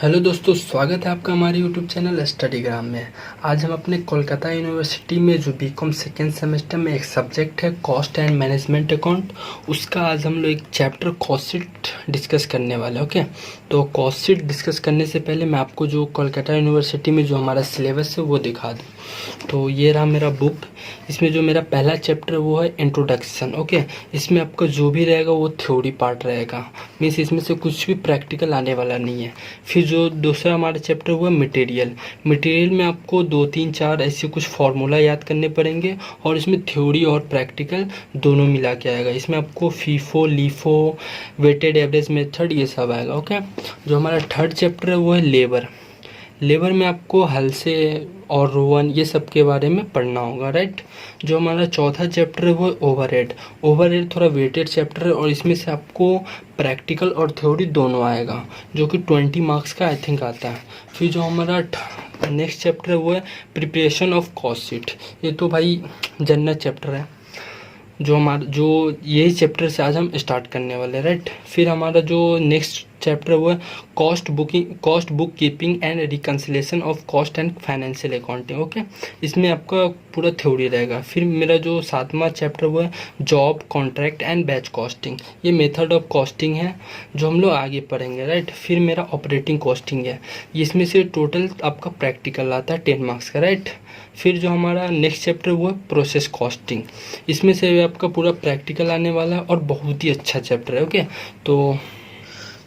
Hello दोस्तों, स्वागत है आपका हमारे यूट्यूब चैनल स्टडीग्राम में। आज हम अपने कोलकाता यूनिवर्सिटी में जो बीकॉम सेकेंड सेमेस्टर में एक सब्जेक्ट है कॉस्ट एंड मैनेजमेंट अकाउंट, उसका आज हम लोग एक चैप्टर कॉस्ट शीट डिस्कस करने वाले हैं। ओके, तो कॉस्ट शीट डिस्कस करने से पहले मैं आपको जो कोलकाता यूनिवर्सिटी में जो हमारा सिलेबस है वो दिखा दूँ। तो ये रहा मेरा बुक। इसमें जो मेरा पहला चैप्टर वो है इंट्रोडक्शन। ओके, इसमें आपका जो भी रहेगा वो थ्योरी पार्ट रहेगा, मीन्स इसमें से कुछ भी प्रैक्टिकल आने वाला नहीं है। फिर जो दूसरा हमारा चैप्टर हुआ मटेरियल में आपको 2 3 4 ऐसे कुछ फार्मूला याद करने पड़ेंगे और इसमें थ्योरी और प्रैक्टिकल दोनों मिला के आएगा। इसमें आपको FIFO, LIFO, weighted average method ये सब आएगा। ओके, जो हमारा थर्ड चैप्टर है वो है लेबर में आपको हल से और रोवन ये सब के बारे में पढ़ना होगा, राइट। जो हमारा चौथा चैप्टर है वो ओवरहेड थोड़ा वेटेड चैप्टर है और इसमें से आपको प्रैक्टिकल और थ्योरी दोनों आएगा, जो कि 20 मार्क्स का आई थिंक आता है। फिर जो हमारा नेक्स्ट चैप्टर है वो है प्रिपरेशन ऑफ कॉस्ट शीट। ये तो भाई जन्नत चैप्टर है, जो यही चैप्टर से आज हम स्टार्ट करने वाले हैं, राइट। फिर हमारा जो नेक्स्ट चैप्टर वो है cost book keeping and reconciliation of cost and financial accounting. Okay, इसमें आपका पूरा थ्योरी रहेगा। फिर मेरा जो सातवां चैप्टर वो है job contract and batch costing, ये मेथड ऑफ कॉस्टिंग है जो हम लोग आगे पढ़ेंगे, राइट। फिर मेरा ऑपरेटिंग कॉस्टिंग है, इसमें से टोटल आपका प्रैक्टिकल आता है 10 मार्क्स का, राइट। फिर जो हमारा नेक्स्ट चैप्टर वो है प्रोसेस कॉस्टिंग, इसमें से आपका पूरा प्रैक्टिकल आने वाला है और बहुत ही अच्छा चैप्टर है। ओके,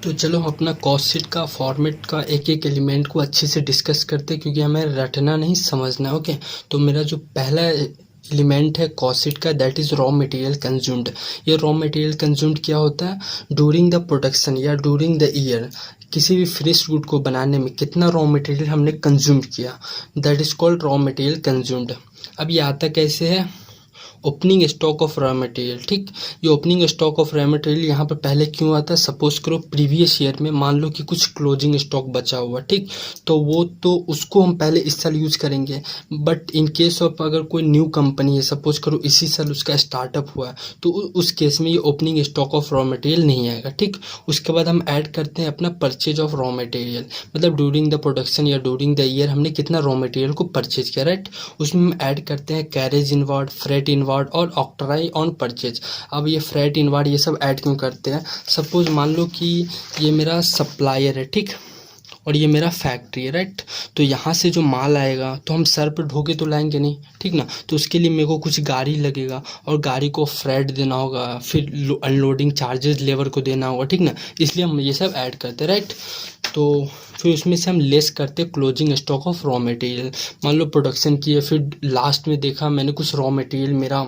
तो चलो हम अपना कॉस्ट शीट का फॉर्मेट का एक एक एलिमेंट को अच्छे से डिस्कस करते हैं, क्योंकि हमें रटना नहीं समझना है। ओके, तो मेरा जो पहला एलिमेंट है कॉस्ट शीट का, that is raw material consumed. ये रॉ मटेरियल कंज्यूम्ड क्या होता है? ड्यूरिंग द प्रोडक्शन या ड्यूरिंग द ईयर किसी भी फिनिश गुड को बनाने में कितना रॉ मटेरियल हमने कंज्यूम किया, that is called raw material consumed. अब ये आता कैसे है? Opening stock of raw material, ठीक। ये opening stock of raw material यहाँ पर पहले क्यों आता है? सपोज करो प्रीवियस ईयर में मान लो कि कुछ क्लोजिंग स्टॉक बचा हुआ, ठीक, तो उसको हम पहले इस साल यूज करेंगे। बट इन केस ऑफ अगर कोई न्यू कंपनी है, सपोज करो इसी साल उसका स्टार्टअप हुआ है, तो उस केस में ये opening stock of raw material नहीं आएगा, ठीक। उसके बाद हम ऐड करते हैं अपना परचेज ऑफ रॉ मटेरियल, मतलब ड्यूरिंग द प्रोडक्शन या ड्यूरिंग द ईयर हमने कितना रॉ मटेरियल को परचेज किया, राइट। उसमें हम ऐड करते हैं कैरेज इनवार्ड, फ्रेट इनवार्ड और ऑक्ट्राई ऑन परचेज। अब ये फ्रेट इनवार्ड ये सब ऐड क्यों करते हैं? सपोज मान लो कि ये मेरा सप्लायर है, ठीक, और ये मेरा फैक्ट्री है, राइट। तो यहाँ से जो माल आएगा तो हम सर पे ढोके तो लाएंगे नहीं, ठीक ना। तो उसके लिए मेरे को कुछ गाड़ी लगेगा और गाड़ी को फ्रेट देना होगा, फिर अनलोडिंग चार्जेस लेबर को देना होगा, ठीक ना। इसलिए हम ये सब ऐड करते हैं, राइट। तो फिर उसमें से हम लेस करते closing stock of raw material. मान लो प्रोडक्शन की है, फिर लास्ट में देखा मैंने कुछ रॉ मटेरियल मेरा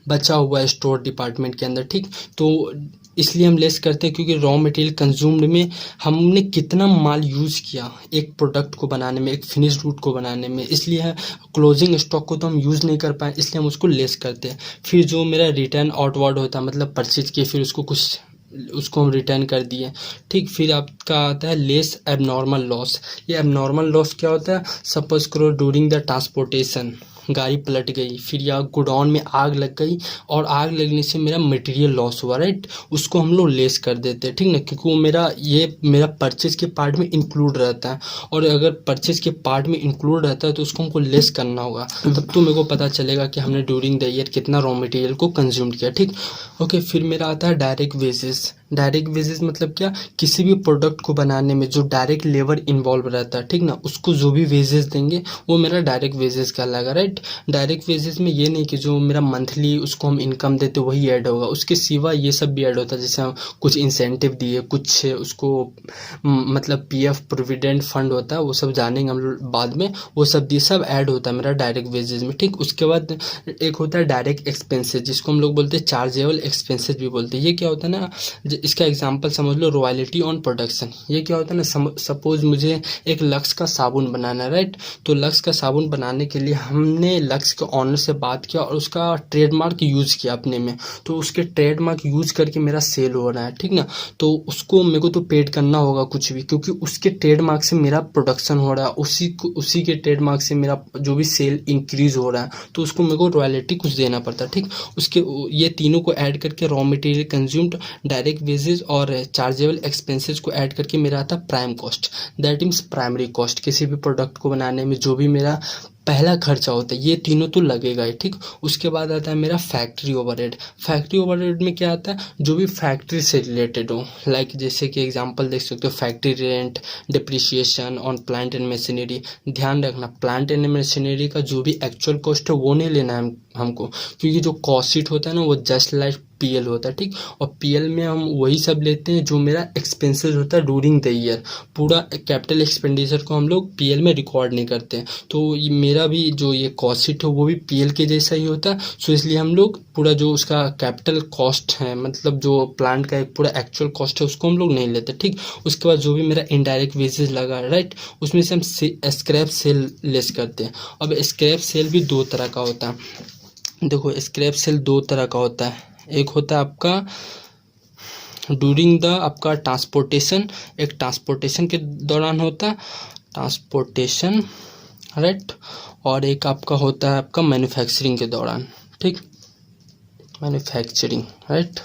बचा हुआ है स्टोर डिपार्टमेंट के अंदर, ठीक, तो इसलिए हम लेस करते हैं, क्योंकि रॉ मटेरियल कंज्यूम्ड में हमने कितना माल यूज़ किया एक प्रोडक्ट को बनाने में, एक फिनिश गुड को बनाने में, इसलिए क्लोजिंग स्टॉक को तो हम यूज़ नहीं कर पाए, इसलिए हम उसको लेस करते हैं। फिर जो मेरा रिटर्न आउटवर्ड होता है, मतलब परचेज किए फिर उसको हम रिटर्न कर दिए, ठीक। फिर आपका आता है लेस एबनॉर्मल लॉस। ये एबनॉर्मल लॉस क्या होता है? सपोज करो ड्यूरिंग द ट्रांसपोर्टेशन गाड़ी पलट गई, फिर या गोडाउन में आग लग गई और आग लगने से मेरा मटेरियल लॉस हुआ, राइट। उसको हम लोग लेस कर देते हैं, ठीक ना, क्योंकि वो मेरा परचेज के पार्ट में इंक्लूड रहता है, और अगर परचेज के पार्ट में इंक्लूड रहता है तो उसको हमको लेस करना होगा, तब तो मेरे को पता चलेगा कि हमने ड्यूरिंग द ईयर कितना रॉ मटेरियल को कंज्यूम किया, ठीक। ओके, फिर मेरा आता है डायरेक्ट वेजेस मतलब क्या? किसी भी प्रोडक्ट को बनाने में जो डायरेक्ट लेबर इन्वॉल्व रहता है, ठीक ना, उसको जो भी वेजेस देंगे वो मेरा डायरेक्ट वेजेस कहलाएगा, राइट। डायरेक्ट वेजेस में ये नहीं कि जो मेरा मंथली उसको हम इनकम देते वही ऐड होगा, उसके सिवा ये सब भी ऐड होता है, जैसे हम कुछ इंसेंटिव दिए, कुछ उसको मतलब पीएफ प्रोविडेंट फंड होता है, वो सब जानेंगे हम लोग बाद में, वो सब ये सब ऐड होता है मेरा डायरेक्ट वेजेस में, ठीक। उसके बाद एक होता है डायरेक्ट एक्सपेंसेस, जिसको हम लोग बोलते हैं चार्जेबल एक्सपेंसेस भी बोलते हैं। ये क्या होता है ना, इसका एग्जांपल समझ लो रॉयल्टी ऑन प्रोडक्शन। ये क्या होता है ना, सपोज मुझे एक लक्स का साबुन बनाना है, राइट। तो लक्स का साबुन बनाने के लिए हमने लक्स के ऑनर से बात किया और उसका ट्रेडमार्क यूज किया अपने में, तो उसके ट्रेडमार्क यूज करके मेरा सेल हो रहा है, ठीक ना। तो उसको मेरे को तो पेड करना होगा कुछ भी, क्योंकि उसके ट्रेडमार्क से मेरा प्रोडक्शन हो रहा है, उसी के ट्रेडमार्क से मेरा जो भी सेल इंक्रीज हो रहा है, तो उसको मेरे को रॉयल्टी कुछ देना पड़ता है, ठीक। उसके ये तीनों को ऐड करके raw material consumed, direct wages और चार्जेबल एक्सपेंसेस को ऐड करके मेरा आता है prime cost, that means primary cost. किसी भी प्रोडक्ट को बनाने में जो भी मेरा पहला खर्चा होता है, ये तीनों तो लगेगा ही, ठीक। उसके बाद आता है मेरा फैक्ट्री ओवरहेड। फैक्ट्री ओवरहेड में क्या आता है, जो भी फैक्ट्री से रिलेटेड हो, लाइक जैसे कि एग्जांपल देख सकते हो, factory rent, depreciation on plant and machinery. ध्यान रखना, प्लांट एंड मशीनरी का जो भी एक्चुअल कॉस्ट है वो नहीं लेना है हमको, क्योंकि जो कॉस्ट शीट होता है ना वो जस्ट लाइक पीएल होता है, ठीक। और पीएल में हम वही सब लेते हैं जो मेरा एक्सपेंसेस होता है ड्यूरिंग द ईयर। पूरा कैपिटल एक्सपेंडिचर को हम लोग पीएल में रिकॉर्ड नहीं करते हैं। तो ये मेरा भी जो ये कॉस्ट शीट है वो भी पीएल के जैसा ही होता है। सो इसलिए हम लोग पूरा जो उसका कैपिटल कॉस्ट है, मतलब जो प्लांट का एक पूरा एक्चुअल कॉस्ट है, उसको हम लोग नहीं लेते, ठीक। उसके बाद जो भी मेरा इनडायरेक्ट वेजेस लगा, राइट, उसमें से हम स्क्रैप सेल लेस करते हैं। अब स्क्रैप सेल भी दो तरह का होता है। देखो, स्क्रैप सेल दो तरह का होता है। एक होता है आपका ड्यूरिंग द आपका ट्रांसपोर्टेशन, एक ट्रांसपोर्टेशन के दौरान होता है ट्रांसपोर्टेशन, राइट, और एक आपका होता है आपका मैन्युफैक्चरिंग के दौरान, ठीक, मैन्युफैक्चरिंग, राइट।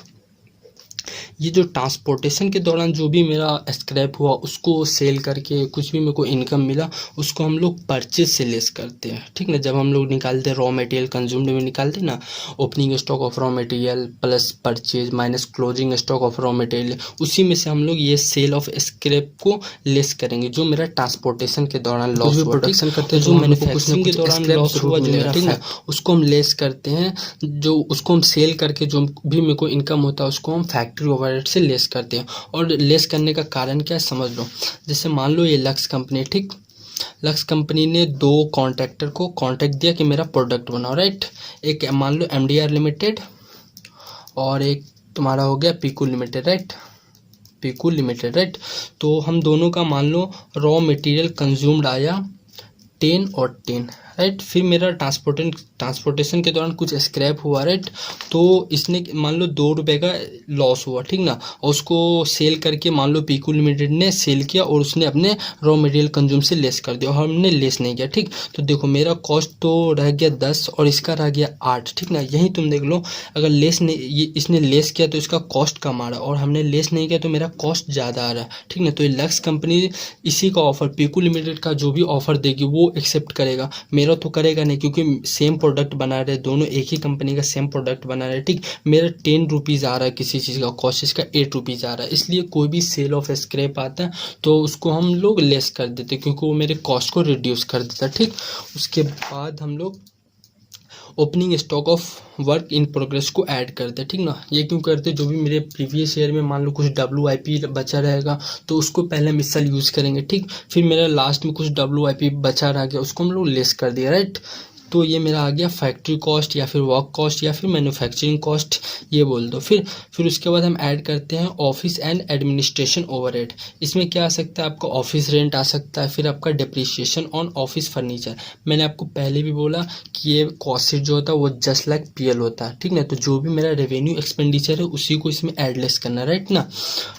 ये जो ट्रांसपोर्टेशन के दौरान जो भी मेरा स्क्रैप हुआ उसको सेल करके कुछ भी मेरे को इनकम मिला, उसको हम लोग परचेज से लेस करते हैं, ठीक ना। जब हम लोग निकालते हैं रॉ मटेरियल कंज्यूम्ड में निकालते हैं ना, opening stock of raw material plus purchase minus closing stock of raw material, उसी में से हम लोग ये सेल ऑफ स्क्रैप को लेस करेंगे जो मेरा ट्रांसपोर्टेशन के दौरान लॉस हुआ, प्रोडक्शन करते हैं, जो मैन्युफैक्चरिंग के दौरान लॉस हुआ जो मेरा, ठीक ना, उसको हम लेस करते हैं। जो उसको हम सेल करके जो भी मेरे को इनकम होता है उसको हम फैक्ट्री ओवरहेड से लेस करते हैं। और लेस करने का कारण क्या है समझ लो। जैसे मान लो ये लक्स कंपनी, ठीक, लक्स कंपनी ने दो कॉन्ट्रैक्टर को कॉन्ट्रैक्ट दिया कि मेरा प्रोडक्ट बनाओ, राइट। एक मान लो एमडीआर लिमिटेड और एक तुम्हारा हो गया Piku limited, right, Piku limited, right. तो हम दोनों का मान लो रॉ मटेरियल कंज्यूम्ड आया 10 और 10, राइट। फिर मेरा ट्रांसपोर्टेशन के दौरान कुछ स्क्रैप हुआ, राइट। तो इसने मान लो 2 रुपये का लॉस हुआ, ठीक ना, और उसको सेल करके मान लो पीकू लिमिटेड ने सेल किया और उसने अपने रॉ मटेरियल कंज्यूम से लेस कर दिया और हमने लेस नहीं किया, ठीक। तो देखो मेरा कॉस्ट तो रह गया 10 और इसका रह गया 8, ठीक ना। यही तुम देख लो, अगर लेस नहीं, ये इसने लेस किया तो इसका कॉस्ट कम आ रहा है और हमने लेस नहीं किया तो मेरा कॉस्ट ज़्यादा आ रहा है, ठीक ना। तो ये लक्स कंपनी इसी का ऑफर, पीकू लिमिटेड का जो भी ऑफर देगी वो एक्सेप्ट करेगा, मेरा तो करेगा नहीं, क्योंकि सेम प्रोडक्ट बना रहे, दोनों एक ही कंपनी का सेम प्रोडक्ट बना रहे, ठीक। मेरा 10 रुपीज़ आ रहा है किसी चीज़ का कॉस्ट, इसका 8 रुपीज़ आ रहा है। इसलिए कोई भी सेल ऑफ स्क्रैप आता है तो उसको हम लोग लेस कर देते क्योंकि वो मेरे कॉस्ट को रिड्यूस कर देता है, ठीक। उसके बाद हम लोग opening stock of work in progress को ऐड करते हैं, ठीक ना। ये क्यों करते हैं, जो भी मेरे प्रीवियस ईयर में मान लो कुछ WIP बचा रहेगा तो उसको पहले हम इस साल यूज़ करेंगे, ठीक। फिर मेरा लास्ट में कुछ WIP बचा रह गया उसको हम लोग लेस कर दिया, राइट। तो ये मेरा आ गया फैक्ट्री कॉस्ट या फिर वर्क कॉस्ट या फिर मैन्युफैक्चरिंग कॉस्ट, ये बोल दो। फिर उसके बाद हम ऐड करते हैं ऑफिस एंड एडमिनिस्ट्रेशन ओवरहेड। इसमें क्या आ सकता है, आपका ऑफिस रेंट आ सकता है, फिर आपका डिप्रिसिएशन ऑन ऑफिस फर्नीचर। मैंने आपको पहले भी बोला कि ये कॉस्ट शीट जो होता है वो जस्ट लाइक पीएल होता है, ठीक ना। तो जो भी मेरा रेवेन्यू एक्सपेंडिचर है उसी को इसमें एडलेस करना, राइट ना।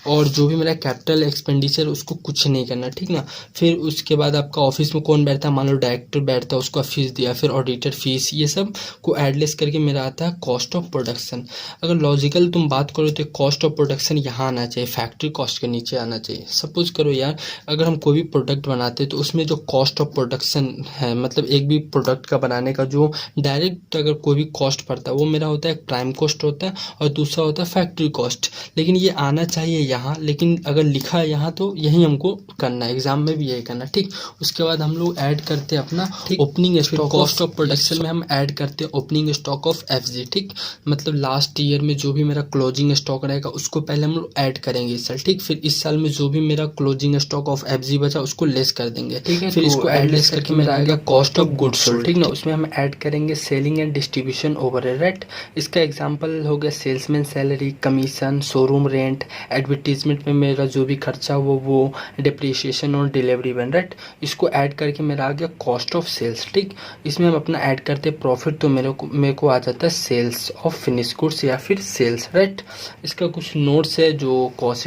और जो भी मेरा कैपिटल एक्सपेंडिचर उसको कुछ नहीं करना, ठीक ना। फिर उसके बाद आपका ऑफिस में कौन बैठता है, मान लो डायरेक्टर बैठता है, उसका फीस दिया, फिर ऑडिटर फीस, ये सब को एडलेस करके मेरा आता है कॉस्ट ऑफ प्रोडक्शन। अगर लॉजिकल तुम बात करो तो कॉस्ट ऑफ प्रोडक्शन यहाँ आना चाहिए, फैक्ट्री कॉस्ट के नीचे आना चाहिए। सपोज करो यार, अगर हम कोई भी प्रोडक्ट बनाते तो उसमें जो कॉस्ट ऑफ प्रोडक्शन है, मतलब एक भी प्रोडक्ट का बनाने का जो डायरेक्ट अगर कोई भी कॉस्ट पड़ता है वो मेरा होता है एक प्राइम कॉस्ट होता है और दूसरा होता है फैक्ट्री कॉस्ट। लेकिन ये आना चाहिए यहाँ, लेकिन अगर लिखा है यहाँ तो यही हमको करना है, एग्जाम में भी यही करना, ठीक। उसके बाद हम लोग ऐड करते हैं अपना opening stock cost of production में हम ऐड करते हैं ओपनिंग स्टॉक ऑफ FG, ठीक। मतलब लास्ट ईयर में जो भी मेरा क्लोजिंग स्टॉक रहेगा उसको पहले हम लोग ऐड करेंगे इस साल, ठीक। फिर इस साल में जो भी मेरा क्लोजिंग स्टॉक ऑफ FG बचा उसको लेस कर देंगे, ठीक है। फिर इसको ऐड लेस करके मेरा आ गया कॉस्ट ऑफ गुड्स सोल्ड, ठीक ना। उसमें हम ऐड करेंगे selling and distribution overhead, right. इसका एग्जांपल हो गया salesman salary, commission, showroom rent, advertisement में मेरा जो भी खर्चा वो डिप्रिसिएशन और डिलीवरी बन, राइट। इसको ऐड करके मेरा आ गया कॉस्ट ऑफ सेल्स, ठीक। इसमें हम अपना ऐड करते प्रॉफिट तो मेरे को आ जाता है सेल्स ऑफ फिनिश गुड्स या फिर सेल्स, राइट। इसका कुछ नोट्स है जो कॉस्ट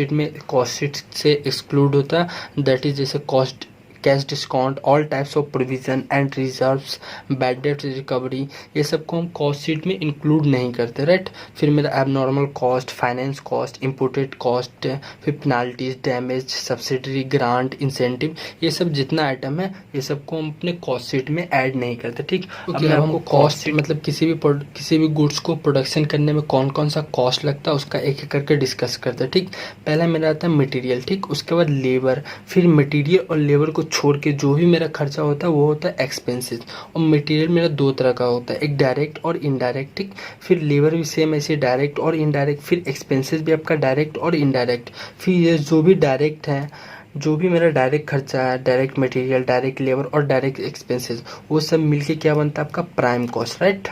शीट से एक्सक्लूड होता है, दैट इज जैसे cost cash discount, all types of provision and reserves, bad debt recovery, ये सब को हम कॉस्ट शीट में इंक्लूड नहीं करते, राइट। फिर मेरा abnormal cost, finance cost, imported cost, फिर penalties, damage, subsidiary, grant, incentive, ये सब जितना आइटम है ये सब को हम अपने कॉस्ट शीट में ऐड नहीं करते, ठीक। अब मैं हमको कॉस्ट शीट मतलब किसी भी गुड्स को प्रोडक्शन करने में कौन कौन सा कॉस्ट लगता है उसका एक एक करके डिस्कस करते हैं, ठीक। पहला मेरा आता है मटेरियल, ठीक, उसके बाद लेबर, फिर मटेरियल और लेबर को छोड़ के जो भी मेरा खर्चा होता है वो होता है एक्सपेंसेस। और मटेरियल मेरा दो तरह का होता है, एक डायरेक्ट और इनडायरेक्ट, ठीक। फिर लेबर भी सेम ऐसे डायरेक्ट और इनडायरेक्ट, फिर एक्सपेंसेस भी आपका डायरेक्ट और इनडायरेक्ट। फिर ये जो भी डायरेक्ट है, जो भी मेरा डायरेक्ट खर्चा है, डायरेक्ट मटेरियल, डायरेक्ट लेबर और डायरेक्ट एक्सपेंसेस, वो सब मिलके क्या बनता है आपका prime cost, right.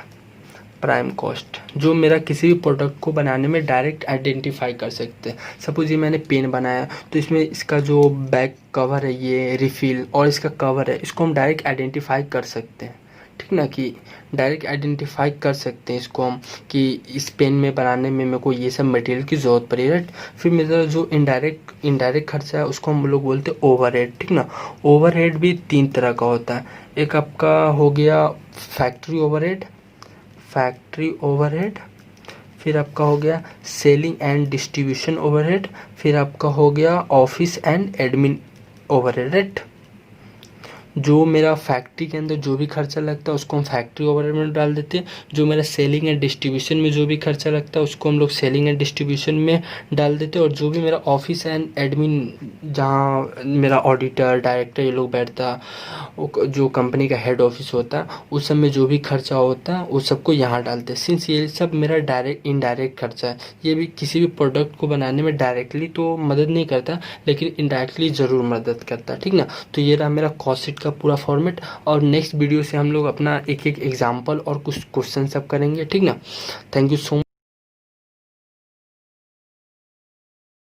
Prime cost जो मेरा किसी भी प्रोडक्ट को बनाने में डायरेक्ट आइडेंटिफाई कर सकते हैं। सपोज ये मैंने पेन बनाया तो इसमें इसका जो बैक कवर है, ये रिफिल और इसका कवर है, इसको हम डायरेक्ट आइडेंटिफाई कर सकते हैं, ठीक ना, कि डायरेक्ट आइडेंटिफाई कर सकते हैं इसको हम कि इस पेन में बनाने में मेरे को ये सब मटेरियल की ज़रूरत पड़ी, राइट। फिर मेरा जो इनडायरेक्ट खर्चा है उसको हम लोग बोलते हैं ओवरहेड, ठीक ना। ओवरहेड भी तीन तरह का होता है, एक आपका हो गया फैक्ट्री ओवरहेड, फिर आपका हो गया सेलिंग एंड डिस्ट्रीब्यूशन ओवरहेड, फिर आपका हो गया office and admin overhead, right. जो मेरा फैक्ट्री के अंदर जो भी खर्चा लगता है उसको हम फैक्ट्री ओवरहेड में डाल देते हैं, जो मेरा सेलिंग एंड डिस्ट्रीब्यूशन में जो भी खर्चा लगता है उसको हम लोग सेलिंग एंड डिस्ट्रीब्यूशन में डाल देते हैं, और जो भी मेरा ऑफिस एंड एडमिन, जहाँ मेरा ऑडिटर, डायरेक्टर ये लोग बैठता है, जो कंपनी का हेड ऑफिस होता है, उस सब में जो भी खर्चा होता है उस सबको यहाँ डालते हैं। सिंस ये सब मेरा डायरेक्ट इनडायरेक्ट खर्चा है, ये भी किसी भी प्रोडक्ट को बनाने में डायरेक्टली तो मदद नहीं करता लेकिन इनडायरेक्टली ज़रूर मदद करता है, ठीक ना। तो ये रहा मेरा कॉस्ट शीट का पूरा फॉर्मेट, और नेक्स्ट वीडियो से हम लोग अपना एक एक एग्जाम्पल और कुछ क्वेश्चन सब करेंगे, ठीक ना। Thank you so much.